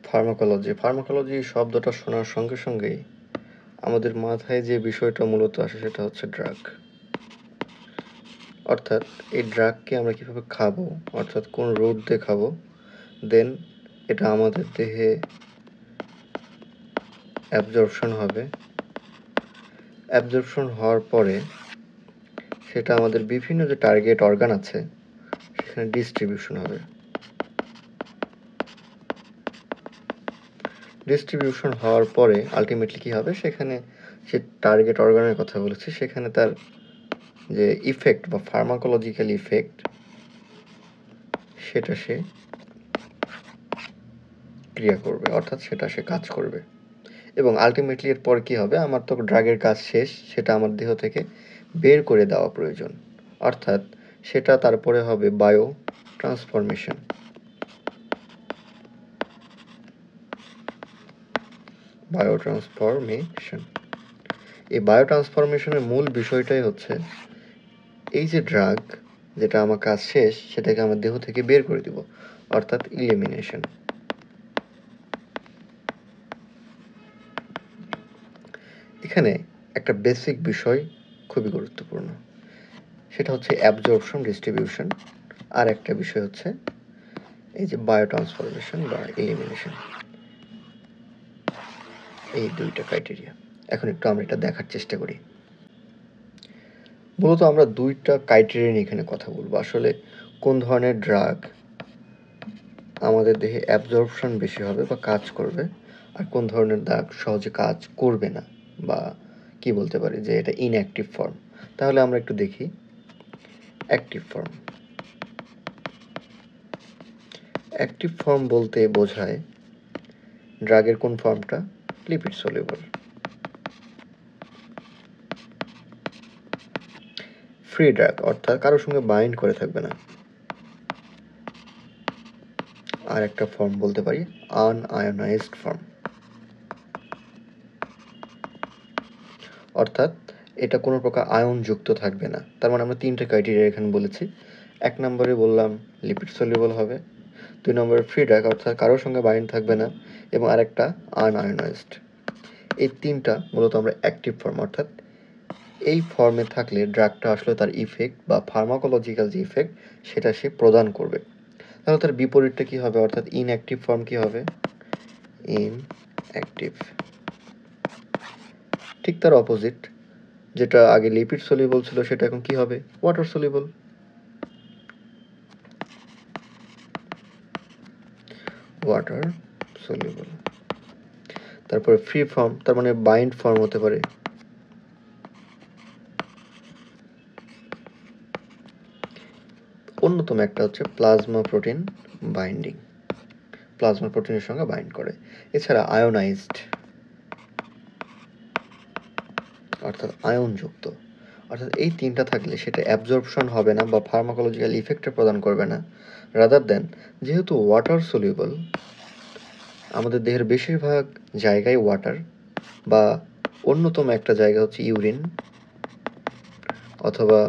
Pharmacology শব্দটা শোনার সঙ্গে সঙ্গেই আমাদের মাথায় যে বিষয়টা মূলত আসে সেটা হচ্ছে ড্রাগ। অর্থাৎ এই ড্রাগকে আমরা কীভাবে খাবো, অর্থাৎ কোন রুট দিয়ে খাবো, দেন এটা আমাদের দেহে অ্যাবজর্পশন হবে। অ্যাবজর্পশন হওয়ার পরে সেটা আমাদের বিভিন্ন যে টার্গেট অর্গান আছে সেখানে ডিস্ট্রিবিউশন হবে। ডিস্ট্রিবিউশন হওয়ার পরে আলটিমেটলি কী হবে, সেখানে যে টার্গেট অর্গানের কথা বলেছি সেখানে তার যে ইফেক্ট বা ফার্মাকোলজিক্যাল ইফেক্ট সেটা সে ক্রিয়া করবে, অর্থাৎ সেটা সে কাজ করবে। এবং আলটিমেটলি এরপর কী হবে, আমার তো ড্রাগের কাজ শেষ, সেটা আমার দেহ থেকে বের করে দেওয়া প্রয়োজন, অর্থাৎ সেটা তারপরে হবে বায়ো ট্রান্সফরমেশন। এই বায়ো ট্রান্সফরমেশনের মূল বিষয়টাই হচ্ছে এই যে ড্রাগ, যেটা আমার কাজ শেষ সেটাকে আমার দেহ থেকে বের করে দিব, অর্থাৎ ইলিমিনেশন। এখানে একটা বেসিক বিষয় খুবই গুরুত্বপূর্ণ, সেটা হচ্ছে অ্যাবজর্পশন, ডিস্ট্রিবিউশন, আর একটা বিষয় হচ্ছে এই যে বায়ো ট্রান্সফরমেশন বা ইলিমিনেশন, এই দুইটা ক্রাইটেরিয়া। এখন একটু আমরা এটা দেখার চেষ্টা করি। মূলত আমরা দুইটা ক্রাইটেরিয়া নিয়ে এখানে কথা বলবো, আসলে কোন ধরনের ড্রাগ আমাদের দেহে অ্যাবজর্পশন বেশি হবে বা কাজ করবে, আর কোন ধরনের ড্রাগ সহজে কাজ করবে না, বা কি বলতে পারি যে এটা ইনঅ্যাক্টিভ ফর্ম। তাহলে আমরা একটু দেখি অ্যাক্টিভ ফর্ম। অ্যাক্টিভ ফর্ম বলতে বোঝায় ড্রাগের কোন ফর্মটা, লিপিড সলিউবল। ফ্রি ড্রাগ অর্থাৎ কারোর সঙ্গে বাইন্ড করে থাকবে না। আর একটা ফর্ম বলতে পারি আনআয়োনাইজড ফর্ম, অর্থাৎ এটা কোনো প্রকার আয়ন যুক্ত থাকবে না। তার মানে আমরা তিনটে ক্রাইটেরিয়া এখানে বলেছি। এক নম্বরে বললাম লিপিড সলিউবল হবে, দুই নম্বরে ফ্রি ড্রাগ অর্থাৎ কারোর সঙ্গে বাইন্ড থাকবে না, এবং আরেকটা আনআয়োনাইজড। এই তিনটা মূলত আমরা অ্যাক্টিভ ফর্ম, অর্থাৎ এই ফর্মে থাকলে ড্রাগটা আসলে তার ইফেক্ট বা ফার্মাকোলজিক্যাল যে ইফেক্ট সেটা সে প্রদান করবে। তাহলে তার বিপরীতটা কী হবে, অর্থাৎ ইনঅ্যাক্টিভ ফর্ম কী হবে, ইনঅ্যাক্টিভ। ঠিক তার অপোজিট, যেটা আগে লিপিড সলিউবল ছিল সেটা এখন কি হবে, ওয়াটার সলিউবল। Water soluble. তারপরে ফ্রি ফর্ম, তার মানে বাইন্ড ফর্ম হতে পারে। অন্যতম একটা হচ্ছে প্লাজমা প্রোটিন বাইন্ডিং, প্লাজমা প্রোটিনের সঙ্গে বাইন্ড করে। এছাড়া আয়োনাইজড অর্থাৎ আয়নযুক্ত, অর্থাৎ এই তিনটা থাকলে সেটা অ্যাবজর্পশন হবে না বা ফার্মাকোলজিক্যাল ইফেক্টটা প্রদান করবে না। রাদার দেন যেহেতু ওয়াটার সলিউবল, আমাদের দেহের বেশিরভাগ জায়গায় ওয়াটার, বা অন্যতম একটা জায়গা হচ্ছে ইউরিন, অথবা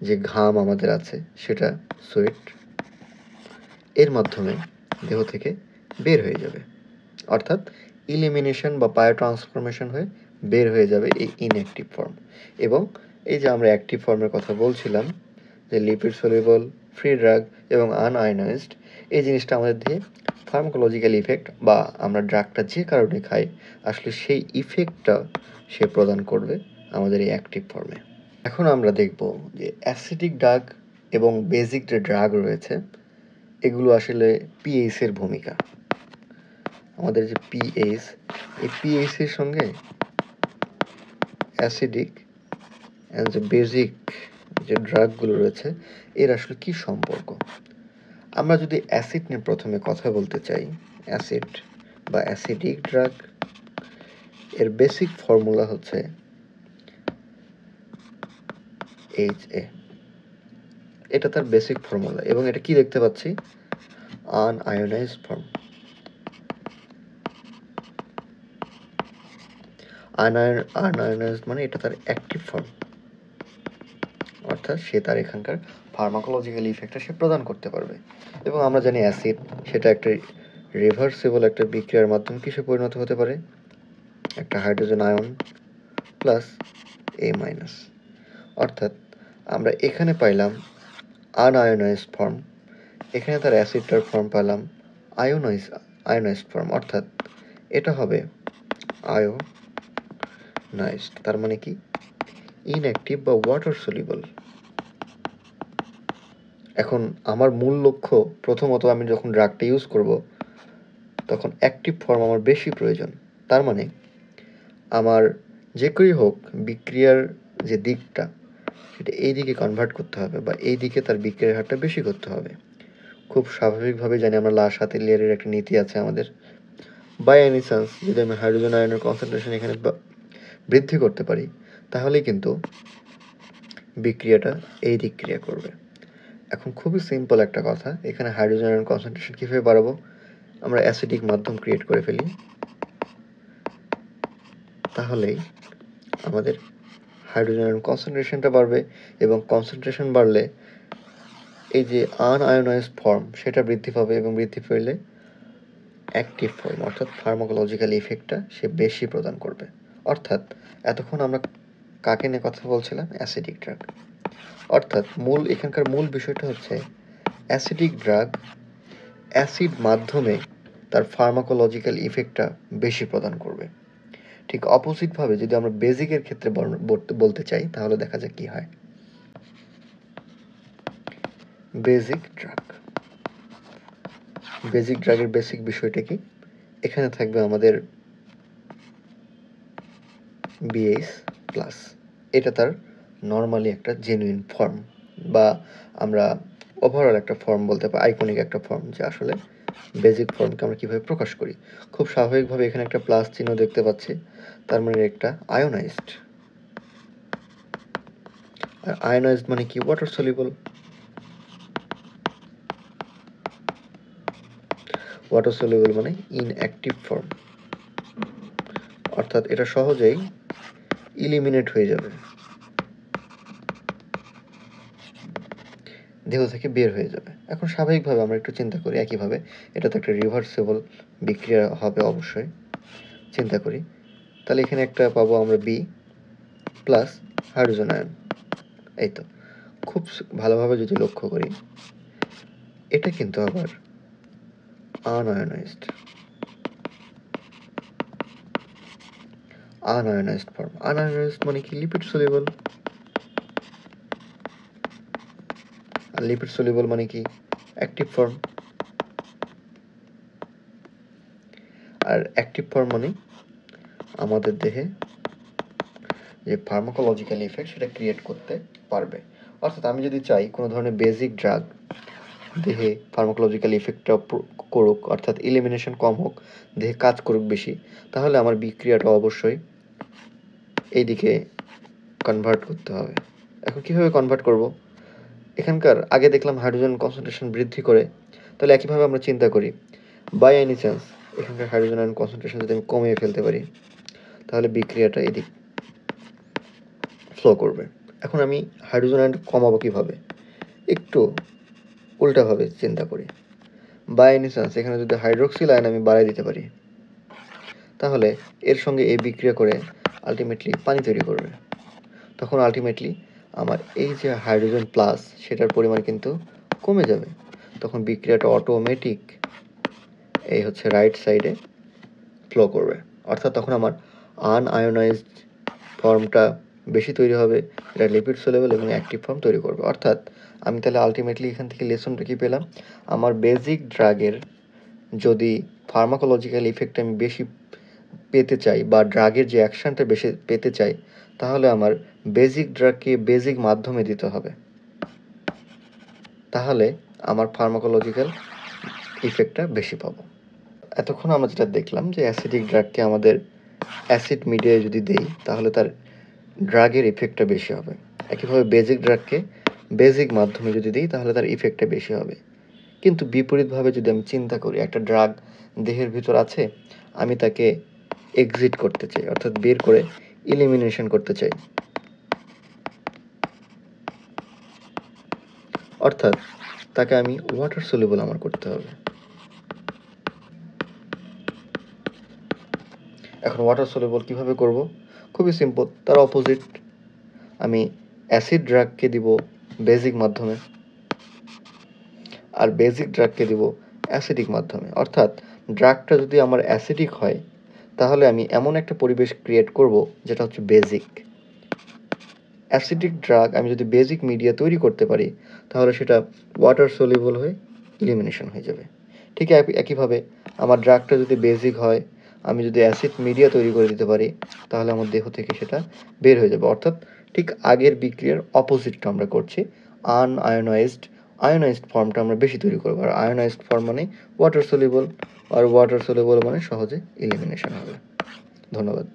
যে ঘাম আমাদের আছে সেটা সোয়েট, এর মাধ্যমে দেহ থেকে বের হয়ে যাবে, অর্থাৎ ইলিমিনেশন বা বায়ো ট্রান্সফরমেশন হয়ে বের হয়ে যাবে এই ইনঅ্যাক্টিভ ফর্ম। এবং এই যে আমরা অ্যাক্টিভ ফর্মের কথা বলছিলাম, যে লিপিড সলিউবল, ফ্রি ড্রাগ এবং আনআয়োনাইজড, এই জিনিসটা আমাদের দেহে ফার্মাকোলজিক্যাল ইফেক্ট বা আমরা ড্রাগটা যে কারণে খাই আসলে সেই ইফেক্টটা সে প্রদান করবে আমাদের এই অ্যাক্টিভ ফর্মে। এখন আমরা দেখব যে অ্যাসিডিক ড্রাগ এবং বেসিক যে ড্রাগ রয়েছে এগুলো আসলে পিএইচের ভূমিকা। আমাদের যে পিএইচ, এই পিএইচের সঙ্গে অ্যাসিডিক অ্যান্ড যে বেসিক যে ড্রাগগুলো রয়েছে এর আসলে কী সম্পর্ক। আমরা যদি অ্যাসিড নিয়ে প্রথমে কথা বলতে চাই, অ্যাসিড বা অ্যাসিডিক ড্রাগ, এর বেসিক ফর্মুলা হচ্ছে HA। এটা তার বেসিক ফর্মুলা, এবং এটা কি দেখতে পাচ্ছি, আনআয়োনাইজড ফর্ম। আনআয়োনাইজড মানে এটা তার অ্যাক্টিভ ফর্ম, অর্থাৎ সে তার এখানকার ফার্মাকোলজিক্যাল ইফেক্টটা সে প্রদান করতে পারবে। এবং আমরা জানি অ্যাসিড সেটা একটা রিভার্সিবল একটা বিক্রিয়ার মাধ্যমে কিসে পরিণত হতে পারে? একটা hydrogen ion plus A minus. অর্থাৎ আমরা এখানে পাইলাম আনআয়োনাইজড ফর্ম, এখানে তার অ্যাসিডটার ফর্ম পেলাম আয়োনাইজড ফর্ম, অর্থাৎ এটা হবে আয়োনাইজড। তার মানে কি? ইনঅ্যাক্টিভ বা ওয়াটার সলিউবল। এখন আমার মূল লক্ষ্য, প্রথমত আমি যখন ড্রাগটা ইউজ করব তখন অ্যাক্টিভ ফর্ম আমার বেশি প্রয়োজন। তার মানে আমার যে কেউই হোক বিক্রিয়ার যে দিকটা সেটা এই দিকে কনভার্ট করতে হবে, বা এই দিকে তার বিক্রিয়ার হারটা বেশি করতে হবে। খুব স্বাভাবিকভাবে জানি আমরা লাশ হাতের লেয়ারের একটা নীতি আছে আমাদের। বাই এনি চান্স যদি আমি হাইড্রোজেন আয়নের কনসেন্ট্রেশন এখানে বৃদ্ধি করতে পারি, তাহলেই কিন্তু বিক্রিয়াটা এই দিক ক্রিয়া করবে। এখন খুবই সিম্পল একটা কথা, এখানে হাইড্রোজেন আয়ন কনসেন্ট্রেশন কীভাবে বাড়াবো? আমরা অ্যাসিডিক মাধ্যম ক্রিয়েট করে ফেলি, তাহলেই আমাদের হাইড্রোজেন আয়ন কনসেন্ট্রেশনটা বাড়বে, এবং কনসেন্ট্রেশন বাড়লে এই যে আনআয়োনাইজড ফর্ম সেটা বৃদ্ধি পাবে, এবং বৃদ্ধি পেলে অ্যাক্টিভ ফর্ম অর্থাৎ ফার্মাকোলজিক্যাল ইফেক্টটা সে বেশি প্রদান করবে। অর্থাৎ এতক্ষণ আমরা কাকে নিয়ে কথা বলছিলাম? Acidic drug. অর্থাৎ এখানকার মূল বিষয়টা হচ্ছে অ্যাসিডিক ড্রাগ অ্যাসিড মাধ্যমে তার ফার্মাকোলজিক্যাল ইফেক্টটা বেশি প্রদান করবে। ঠিক অপোজিটভাবে যদি আমরা বেসিকের ক্ষেত্রে বলতে চাই, তাহলে দেখা যাক কি হয়। বেসিক ড্রাগের বেসিক বিষয়টা কি? এখানে থাকবে আমাদের BH প্লাস, এটা তার নর্মালি একটা জেনুইন ফর্ম, বা আমরা ওভারঅল একটা ফর্ম বলতে পারি, আইকনিক একটা ফর্ম, যে আসলে বেসিক ফর্মকে আমরা কীভাবে প্রকাশ করি। খুব স্বাভাবিকভাবে এখানে একটা প্লাস চিহ্ন দেখতে পাচ্ছি, তার মানে একটা আয়োনাইজড। আর আয়োনাইজড মানে কি? Water soluble. ওয়াটার সলিউবল মানে ইনঅ্যাক্টিভ ফর্ম, অর্থাৎ এটা সহজেই ইলিমিনেট হয়ে যাবে, দেহ থেকে বের হয়ে যাবে। এখন স্বাভাবিকভাবে আমরা একটু চিন্তা করি, একইভাবে এটা তো একটা রিভার্সেবল বিক্রিয়া হবে অবশ্যই। চিন্তা করি, তাহলে এখানে একটা পাবো আমরা বি প্লাস হাইড্রোজেন আয়ন। এই তো, খুব ভালোভাবে যদি লক্ষ্য করি, এটা কিন্তু আবার আনআয়োনাইজড ফর্ম। আনআয়োনাইজড মানে কি? Lipid soluble. আর লিপিড সলিউবল মানে কি? Active form. আর অ্যাক্টিভ ফর্ম মানে আমাদের দেহে যে ফার্মাকোলজিক্যাল ইফেক্ট সেটা ক্রিয়েট করতে পারবে। অর্থাৎ আমি যদি চাই কোনো ধরনের বেসিক ড্রাগ দেহে ফার্মাকোলজিক্যাল ইফেক্টটা করুক, অর্থাৎ এলিমিনেশন কম হোক, দেহে কাজ করুক বেশি, তাহলে আমার বিক্রিয়াটা অবশ্যই এইদিকে কনভার্ট করতে হবে। এখন কীভাবে কনভার্ট করব? এখানকার আগে দেখলাম হাইড্রোজেন কনসেন্ট্রেশন বৃদ্ধি করে, তাহলে একইভাবে আমরা চিন্তা করি, বাই এনি চান্স এখানকার হাইড্রোজেন আয়ন কনসেন্ট্রেশন যদি আমি কমিয়ে ফেলতে পারি, তাহলে বিক্রিয়াটা এদিক ফ্লো করবে। এখন আমি হাইড্রোজেন আয়ন কমাবো কীভাবে? একটু উল্টাভাবে চিন্তা করি, বাই এনি চান্স এখানে যদি হাইড্রোক্সিল আয়ন আমি বাড়াই দিতে পারি, তাহলে এর সঙ্গে এই বিক্রিয়া করে আলটিমেটলি পানি তৈরি করবে। তখন আলটিমেটলি আমার এই যে হাইড্রোজেন প্লাস সেটার পরিমাণ কিন্তু কমে যাবে। তখন বিক্রিয়াটা অটোমেটিক এই হচ্ছে রাইট সাইডে ফ্লো করবে। অর্থাৎ তখন আমার আনআয়োনাইজড ফর্মটা বেশি তৈরি হবে, এটা লিপিড সলিউবল এবং অ্যাক্টিভ ফর্ম তৈরি করবে। অর্থাৎ আমি তাহলে আলটিমেটলি এখান থেকে লেসনটা কি পেলাম? আমার বেসিক ড্রাগের যদি ফার্মাকোলজিক্যাল ইফেক্ট আমি বেশি পেতে চাই, বা ড্রাগের যে অ্যাকশানটা বেশি পেতে চাই, তাহলে আমার বেসিক ড্রাগকে বেসিক মাধ্যমে দিতে হবে, তাহলে আমার ফার্মাকোলজিক্যাল ইফেক্টটা বেশি পাবো। এতক্ষণ আমরা যেটা দেখলাম যে অ্যাসিডিক ড্রাগকে আমাদের অ্যাসিড মিডিয়ায় যদি দেই, তাহলে তার ড্রাগের ইফেক্টটা বেশি হবে। একইভাবে বেসিক ড্রাগকে বেসিক মাধ্যমে যদি দিই, তাহলে তার ইফেক্টটা বেশি হবে। কিন্তু বিপরীতভাবে যদি আমি চিন্তা করি, একটা ড্রাগ দেহের ভিতর আছে, আমি তাকে এক্সিট করতে চাই, অর্থাৎ বের করে ইলিমিনেশন করতে চাই, অর্থাৎ তাকে আমি ওয়াটার সলিউবল আমার করতে হবে। এখন ওয়াটার সলিউবল কীভাবে করব? খুবই সিম্পল, তার অপোজিট। আমি অ্যাসিড ড্রাগকে দিব বেসিক মাধ্যমে, আর বেসিক ড্রাগকে দিব অ্যাসিডিক মাধ্যমে। অর্থাৎ ড্রাগটা যদি আমার অ্যাসিডিক হয়, তাহলে আমি এমন একটা পরিবেশ ক্রিয়েট করব যেটা হচ্ছে বেসিক। অ্যাসিডিক ড্রাগ আমি যদি বেসিক মিডিয়া তৈরি করতে পারি, তাহলে সেটা ওয়াটার সলিউবল হয়ে ইলিমিনেশন হয়ে যাবে। ঠিক একইভাবে আমার ড্রাগটা যদি বেসিক হয়, আমি যদি অ্যাসিড মিডিয়া তৈরি করে দিতে পারি, তাহলে আমার দেহ থেকে সেটা বের হয়ে যাবে। অর্থাৎ ঠিক আগের বিক্রিয়ার অপোজিটটা আমরা করছি। আয়োনাইজড ফর্মটা আমরা বেশি তৈরি করবো, আর আয়োনাইজড ফর্ম মানে ওয়াটার সলিউবল, আর ওয়াটার সলিউবল মানে সহজে ইলিমিনেশন হবে। ধন্যবাদ।